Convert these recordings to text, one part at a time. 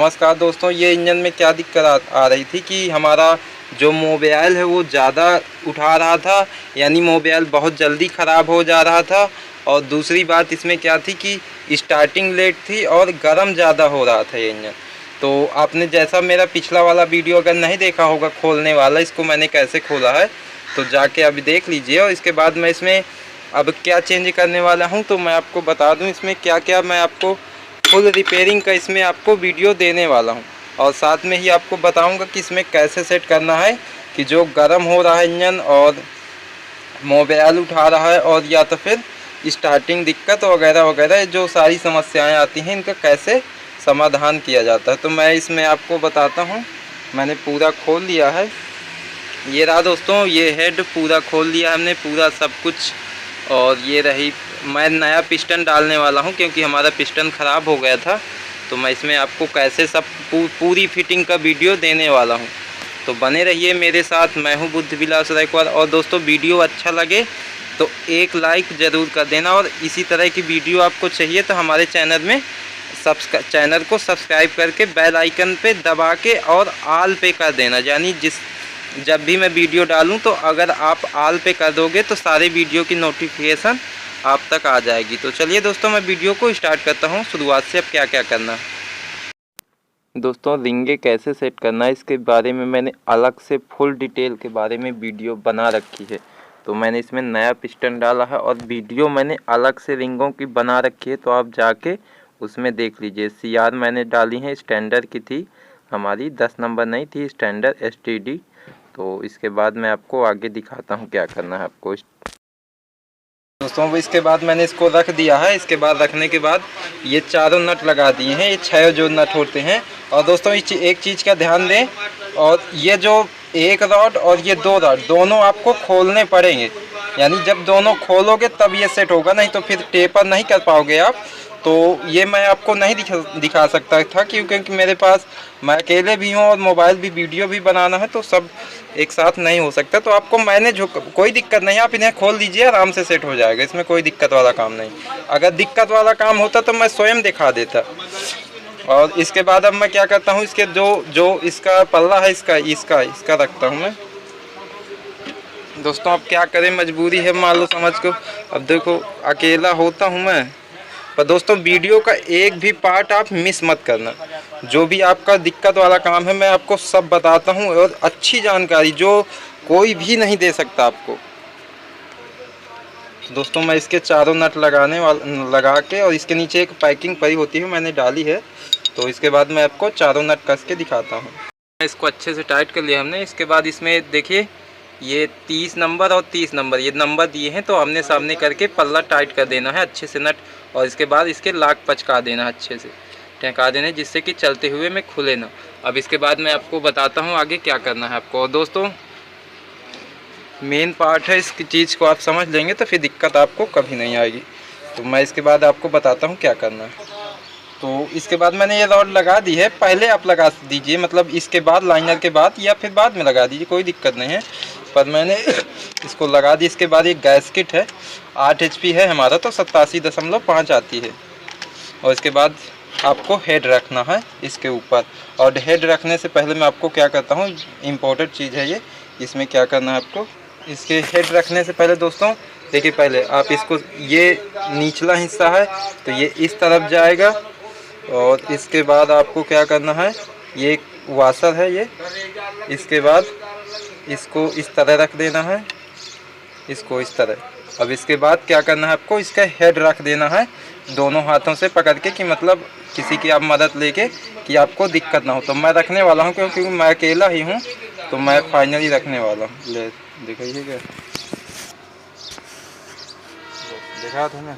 नमस्कार दोस्तों, ये इंजन में क्या दिक्कत आ रही थी कि हमारा जो मोबाइल है वो ज़्यादा उठा रहा था, यानी मोबाइल बहुत जल्दी ख़राब हो जा रहा था। और दूसरी बात इसमें क्या थी कि स्टार्टिंग लेट थी और गर्म ज़्यादा हो रहा था ये इंजन। तो आपने जैसा मेरा पिछला वाला वीडियो अगर नहीं देखा होगा खोलने वाला, इसको मैंने कैसे खोला है तो जाके अभी देख लीजिए। और इसके बाद मैं इसमें अब क्या चेंज करने वाला हूँ तो मैं आपको बता दूँ इसमें क्या क्या मैं आपको फुल रिपेयरिंग का इसमें आपको वीडियो देने वाला हूँ। और साथ में ही आपको बताऊंगा कि इसमें कैसे सेट करना है कि जो गर्म हो रहा है इंजन और मोबाइल उठा रहा है और या तो फिर स्टार्टिंग दिक्कत वगैरह वगैरह जो सारी समस्याएं आती हैं इनका कैसे समाधान किया जाता है। तो मैं इसमें आपको बताता हूँ। मैंने पूरा खोल लिया है, ये रहा दोस्तों, ये हेड पूरा खोल लिया हमने पूरा सब कुछ। और ये रही, मैं नया पिस्टन डालने वाला हूँ क्योंकि हमारा पिस्टन ख़राब हो गया था। तो मैं इसमें आपको कैसे सब पूरी फिटिंग का वीडियो देने वाला हूँ। तो बने रहिए मेरे साथ। मैं हूँ बुद्ध विलास रायकवार। और दोस्तों वीडियो अच्छा लगे तो एक लाइक ज़रूर कर देना। और इसी तरह की वीडियो आपको चाहिए तो हमारे चैनल में चैनल को सब्सक्राइब करके बेल आइकन पे दबा के और आल पे कर देना, यानी जब भी मैं वीडियो डालूं तो अगर आप आल पे कर दोगे तो सारे वीडियो की नोटिफिकेशन आप तक आ जाएगी। तो चलिए दोस्तों मैं वीडियो को स्टार्ट करता हूं शुरुआत से। अब क्या क्या करना है दोस्तों, रिंगे कैसे सेट करना है इसके बारे में मैंने अलग से फुल डिटेल के बारे में वीडियो बना रखी है। तो मैंने इसमें नया पिस्टन डाला है और वीडियो मैंने अलग से रिंगों की बना रखी है, तो आप जाके उसमें देख लीजिए। CR मैंने डाली है, स्टैंडर्ड की थी हमारी, 10 नंबर नहीं थी, स्टैंडर्ड STD। तो इसके बाद मैं आपको आगे दिखाता हूँ क्या करना है आपको दोस्तों। इसके बाद मैंने इसको रख दिया है। इसके बाद रखने के बाद ये चारों नट लगा दिए हैं, ये 6 जो नट होते हैं। और दोस्तों एक चीज़ का ध्यान दें, और ये जो एक रॉड और ये 2 रॉड दोनों आपको खोलने पड़ेंगे, यानी जब दोनों खोलोगे तब ये सेट होगा, नहीं तो फिर टेपर नहीं कर पाओगे आप। तो ये मैं आपको नहीं दिखा सकता था क्योंकि मेरे पास, मैं अकेले भी हूँ और मोबाइल भी वीडियो भी बनाना है, तो सब एक साथ नहीं हो सकता। तो आपको मैनेज हो, कोई दिक्कत नहीं, आप इन्हें खोल दीजिए, आराम से सेट हो जाएगा, इसमें कोई दिक्कत वाला काम नहीं। अगर दिक्कत वाला काम होता तो मैं स्वयं दिखा देता। और इसके बाद अब मैं क्या करता हूँ, इसके जो इसका पल्ला है इसका रखता हूँ मैं। दोस्तों अब क्या करें, मजबूरी है मान लो समझ को। अब देखो अकेला होता हूँ मैं, पर दोस्तों वीडियो का एक भी पार्ट आप मिस मत करना। जो भी आपका दिक्कत वाला काम है मैं आपको सब बताता हूँ, और अच्छी जानकारी जो कोई भी नहीं दे सकता आपको। दोस्तों मैं इसके चारों नट लगा के, और इसके नीचे एक पैकिंग पड़ी होती है मैंने डाली है, तो इसके बाद मैं आपको चारों नट कस के दिखाता हूँ। इसको अच्छे से टाइट कर लिया हमने। इसके बाद इसमें देखिए ये 30 नंबर और 30 नंबर ये नंबर दिए हैं, तो आमने सामने करके पल्ला टाइट कर देना है अच्छे से नट। और इसके बाद इसके लाक पचका देना, अच्छे से टहका देना, जिससे कि चलते हुए में खुले ना। अब इसके बाद मैं आपको बताता हूँ आगे क्या करना है आपको। और दोस्तों मेन पार्ट है, इस चीज़ को आप समझ लेंगे तो फिर दिक्कत आपको कभी नहीं आएगी। तो मैं इसके बाद आपको बताता हूँ क्या करना है। तो इसके बाद मैंने ये रॉड लगा दी है, पहले आप लगा दीजिए, मतलब इसके बाद लाइनर के बाद या फिर बाद में लगा दीजिए, कोई दिक्कत नहीं है, पर मैंने इसको लगा दी। इसके बाद एक गैस किट है, 8 HP है हमारा, तो 87.5 आती है। और इसके बाद आपको हेड रखना है इसके ऊपर। और हेड रखने से पहले मैं आपको क्या करता हूँ, इम्पोर्टेंट चीज़ है ये, इसमें क्या करना है आपको। इसके हेड रखने से पहले दोस्तों देखिए, पहले आप इसको, ये निचला हिस्सा है तो ये इस तरफ जाएगा। और इसके बाद आपको क्या करना है, ये एक वाशर है ये, इसके बाद इसको इस तरह रख देना है, इसको इस तरह। अब इसके बाद क्या करना है आपको, इसका हेड रख देना है दोनों हाथों से पकड़ के, कि मतलब किसी की आप मदद लेके कि आपको दिक्कत ना हो। तो मैं रखने वाला हूँ क्योंकि मैं अकेला ही हूँ, तो मैं फाइनली रखने वाला हूँ। ले दिखाइए क्या दिखा था ना।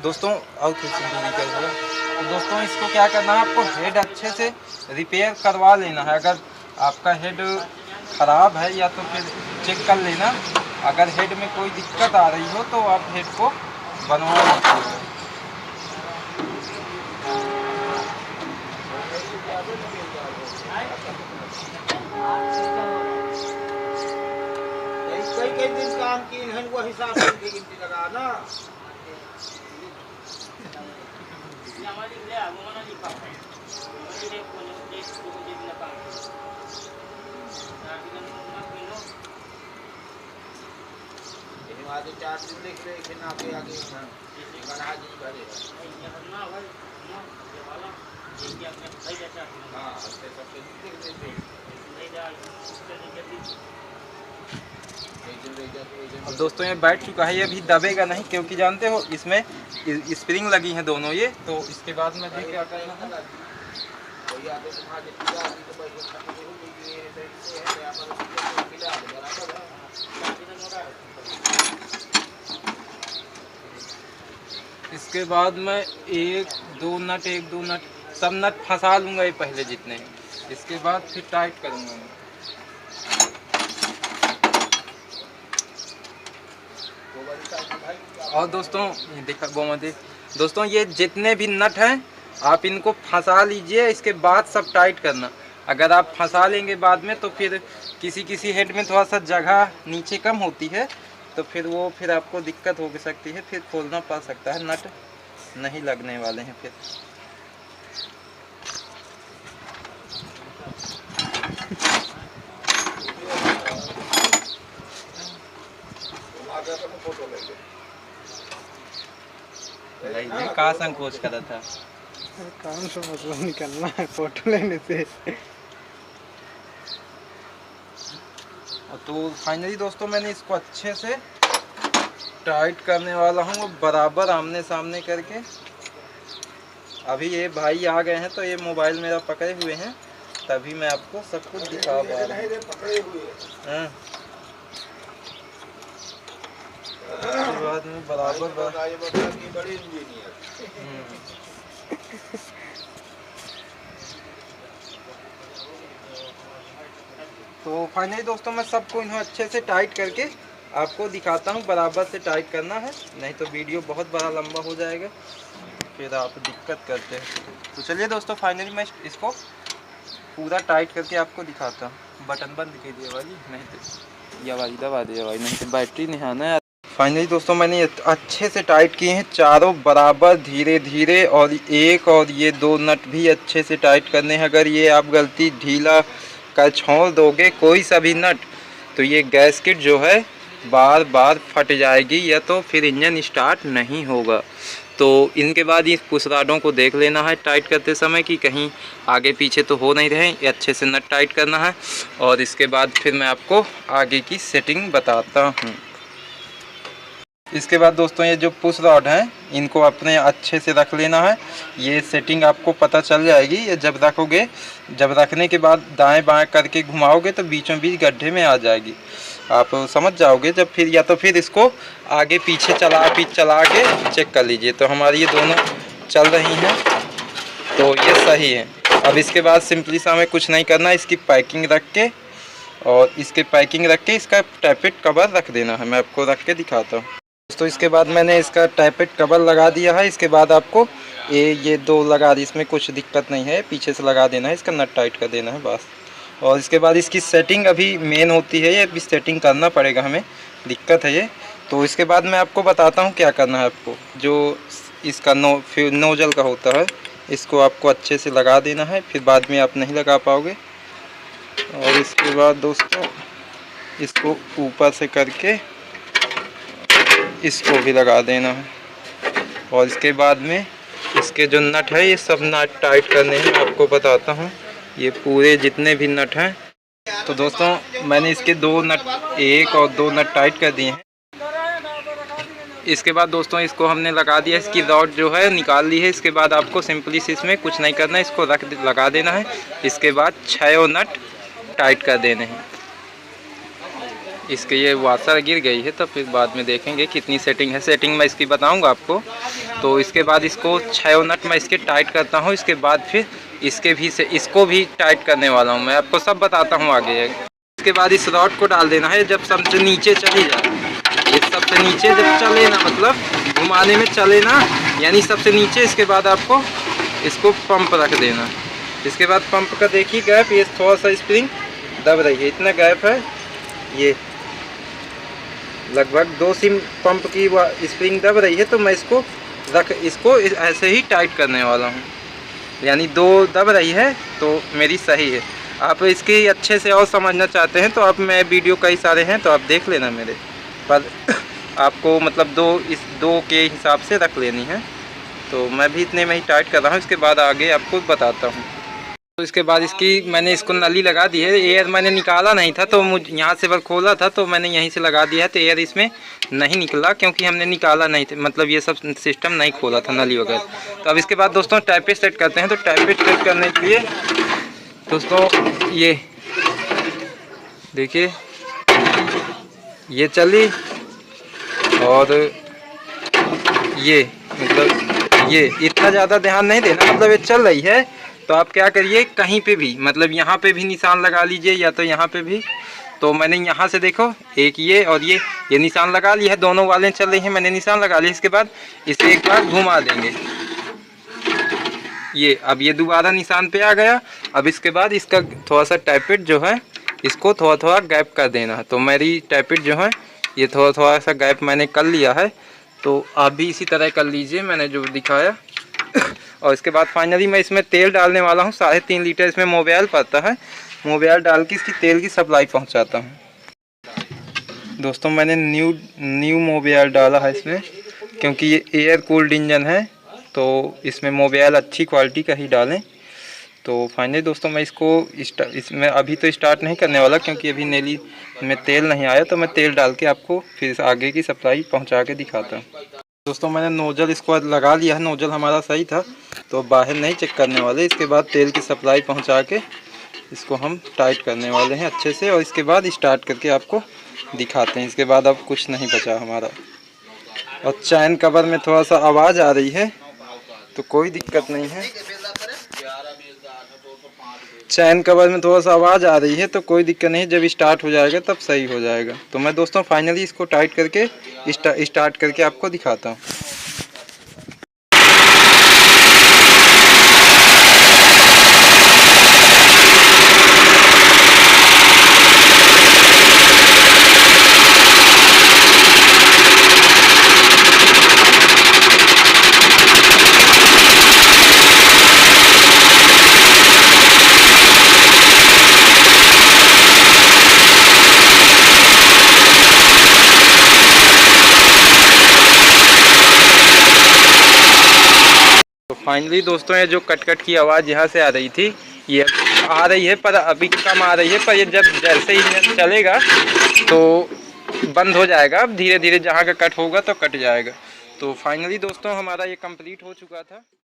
दोस्तों और कुछ नहीं कर रहा। तो दोस्तों इसको क्या करना है, आपको हेड अच्छे से रिपेयर करवा लेना है। अगर आपका हेड ख़राब है या तो फिर चेक कर लेना, अगर हेड में कोई दिक्कत आ रही हो तो आप हेड को बनवा लीजिए। कई दिन काम की हैं वो हिसाब से गिनती लगा ना। आज 4 दिन लिख रहे थे ना के आगे बना जी भरेगा। हाँ सबसे लिख देते अब दोस्तों ये बैठ चुका है, ये अभी दबेगा नहीं क्योंकि जानते हो इसमें स्प्रिंग लगी हैं दोनों ये। तो इसके बाद में भी क्या करना है, इसके बाद मैं एक दो नट सब नट फंसा लूँगा ये पहले जितने हैं, इसके बाद फिर टाइट करूँगा मैं। और दोस्तों ये देखा दोस्तों ये जितने भी नट हैं आप इनको फंसा लीजिए, इसके बाद सब टाइट करना। अगर आप फंसा लेंगे बाद में तो फिर किसी हेड में थोड़ा सा जगह नीचे कम होती है, तो फिर आपको दिक्कत हो सकती है, फिर खोलना पड़ सकता है, नट नहीं लगने वाले हैं फिर। कहाँ संकोच कर रहा था, काम से मतलब निकलना है फोटो लेने से। तो फाइनली दोस्तों मैंने इसको अच्छे से टाइट करने वाला हूँ, बराबर आमने सामने करके। अभी ये भाई आ गए हैं तो ये मोबाइल मेरा पकड़े हुए हैं, तभी मैं आपको सब कुछ दिखा पा रहा हूँ। उसके बाद में बराबर तो फाइनली दोस्तों मैं सबको इन्हें अच्छे से टाइट करके आपको दिखाता हूँ। बराबर से टाइट करना है, नहीं तो वीडियो बहुत बड़ा लंबा हो जाएगा, फिर आप दिक्कत करते हैं। तो चलिए दोस्तों फाइनली मैं इसको पूरा टाइट करके आपको दिखाता हूँ। बटन बंद कीजिए भाई, नहीं तो ये वाली दबा दीजिए भाई, नहीं तो बैटरी नहीं आना है। फाइनली दोस्तों मैंने अच्छे से टाइट किए हैं चारों बराबर धीरे धीरे, और ये 2 नट भी अच्छे से टाइट करने हैं। अगर ये आप गलती ढीला कर छोड़ दोगे कोई सा भी नट, तो ये गैस्केट जो है बार बार फट जाएगी या तो फिर इंजन स्टार्ट नहीं होगा। तो इनके बाद इस पुश रॉडों को देख लेना है टाइट करते समय कि कहीं आगे पीछे तो हो नहीं रहे, ये अच्छे से नट टाइट करना है। और इसके बाद फिर मैं आपको आगे की सेटिंग बताता हूँ। इसके बाद दोस्तों ये जो पुश रॉड हैं इनको अपने अच्छे से रख लेना है। ये सेटिंग आपको पता चल जाएगी, ये जब रखोगे, जब रखने के बाद दाएं बाएं करके घुमाओगे तो बीचों बीच गड्ढे में आ जाएगी, आप समझ जाओगे। जब फिर या तो फिर इसको आगे पीछे चला के चेक कर लीजिए। तो हमारी ये दोनों चल रही हैं तो ये सही है। अब इसके बाद सिंपली सा हमें कुछ नहीं करना, इसकी पैकिंग रख के इसका टैपेट कवर रख देना है। मैं आपको रख के दिखाता हूँ दोस्तों। इसके बाद मैंने इसका टैपेट कवर लगा दिया है। इसके बाद आपको ये 2 लगा दी, इसमें कुछ दिक्कत नहीं है, पीछे से लगा देना है, इसका नट टाइट कर देना है बस। और इसके बाद इसकी सेटिंग अभी मेन होती है, ये अभी सेटिंग करना पड़ेगा हमें, दिक्कत है ये। तो इसके बाद मैं आपको बताता हूँ क्या करना है आपको। जो इसका नोजल का होता है इसको आपको अच्छे से लगा देना है, फिर बाद में आप नहीं लगा पाओगे। और इसके बाद दोस्तों इसको ऊपर से करके इसको भी लगा देना है। और इसके बाद में इसके जो नट है ये सब नट टाइट करने हैं, आपको बताता हूँ। ये पूरे जितने भी नट हैं, तो दोस्तों मैंने इसके 2 नट, 1 और 2 नट टाइट कर दिए हैं। इसके बाद दोस्तों इसको हमने लगा दिया, इसकी रॉड जो है निकाल ली है। इसके बाद आपको सिंपली से इसमें कुछ नहीं करना है, इसको लगा देना है। इसके बाद 6 नट टाइट कर देने हैं। इसके ये वाशर गिर गई है तो फिर बाद में देखेंगे कितनी सेटिंग है, सेटिंग मैं इसकी बताऊंगा आपको। तो इसके बाद इसको 6 नट मैं इसके टाइट करता हूँ। इसके बाद फिर इसको भी टाइट करने वाला हूँ, मैं आपको सब बताता हूँ आगे। इसके बाद इस रॉड को डाल देना है जब सबसे नीचे चली जाए, इस सबसे नीचे जब चले ना, मतलब घुमाने में चले ना, यानी सबसे नीचे। इसके बाद आपको इसको पंप रख देना। इसके बाद पंप का देखिए गैप, ये थोड़ा सा स्प्रिंग दब रही है, इतना गैप है ये। लगभग 2 सिम पंप की स्प्रिंग दब रही है, तो मैं इसको ऐसे ही टाइट करने वाला हूँ। यानी 2 दब रही है तो मेरी सही है। आप इसके अच्छे से और समझना चाहते हैं तो आप मैं वीडियो कई सारे हैं तो आप देख लेना मेरे पर। आपको मतलब 2 के हिसाब से रख लेनी है। तो मैं भी इतने में ही टाइट कर रहा हूँ, इसके बाद आगे आपको बताता हूँ। तो इसके बाद मैंने इसको नली लगा दी है। एयर मैंने निकाला नहीं था, तो मुझे यहाँ से बस खोला था तो मैंने यहीं से लगा दिया है, तो एयर इसमें नहीं निकला क्योंकि हमने निकाला नहीं था, मतलब ये सब सिस्टम नहीं खोला था नली वगैरह। तो अब इसके बाद दोस्तों टाइप सेट करते हैं। तो टाइप सेट करने के लिए दोस्तों ये देखिए ये चली, और ये मतलब ये इतना ज़्यादा ध्यान नहीं देना, मतलब ये चल रही है। तो आप क्या करिए, कहीं पे भी मतलब यहाँ पे भी निशान लगा लीजिए या तो यहाँ पे भी। तो मैंने यहाँ से देखो एक ये और ये निशान लगा लिया है, दोनों वाले चल रही हैं, मैंने निशान लगा लिया। इसके बाद इसे एक बार घुमा देंगे, ये अब ये दोबारा निशान पे आ गया। अब इसके बाद इसका थोड़ा सा टाइपिट जो है इसको थोड़ा थोड़ा गैप कर देना है। तो मेरी टाइपिट जो है ये थोड़ा थोड़ा सा गैप मैंने कर लिया है, तो आप भी इसी तरह कर लीजिए मैंने जो दिखाया। और इसके बाद फाइनली मैं इसमें तेल डालने वाला हूँ। 3.5 लीटर इसमें मोबाइल पड़ता है। मोबाइल डाल के इसकी तेल की सप्लाई पहुँचाता हूँ। दोस्तों मैंने न्यू मोबाइल डाला है इसमें, क्योंकि ये एयर कूल्ड इंजन है, तो इसमें मोबाइल अच्छी क्वालिटी का ही डालें। तो फाइनली दोस्तों मैं इसमें अभी तो स्टार्ट नहीं करने वाला, क्योंकि अभी नेली में तेल नहीं आया। तो मैं तेल डाल के आपको फिर आगे की सप्लाई पहुंचा के दिखाता हूं। दोस्तों मैंने नोजल इसको लगा लिया है, नोजल हमारा सही था, तो बाहर नहीं चेक करने वाले। इसके बाद तेल की सप्लाई पहुँचा के इसको हम टाइट करने वाले हैं अच्छे से, और इसके बाद स्टार्ट करके आपको दिखाते हैं। इसके बाद अब कुछ नहीं बचा हमारा। और चैन कवर में थोड़ा सा आवाज़ आ रही है तो कोई दिक्कत नहीं है। चैन कवर में थोड़ा सा आवाज़ आ रही है तो कोई दिक्कत नहीं, जब स्टार्ट हो जाएगा तब सही हो जाएगा। तो मैं दोस्तों फाइनली इसको टाइट करके स्टार्ट करके आपको दिखाता हूँ। फाइनली दोस्तों ये जो कट की आवाज़ यहाँ से आ रही थी ये आ रही है, पर अभी कम आ रही है। पर ये जब जैसे ही चलेगा तो बंद हो जाएगा। अब धीरे धीरे जहाँ का कट होगा तो कट जाएगा। तो फाइनली दोस्तों हमारा ये कंप्लीट हो चुका था।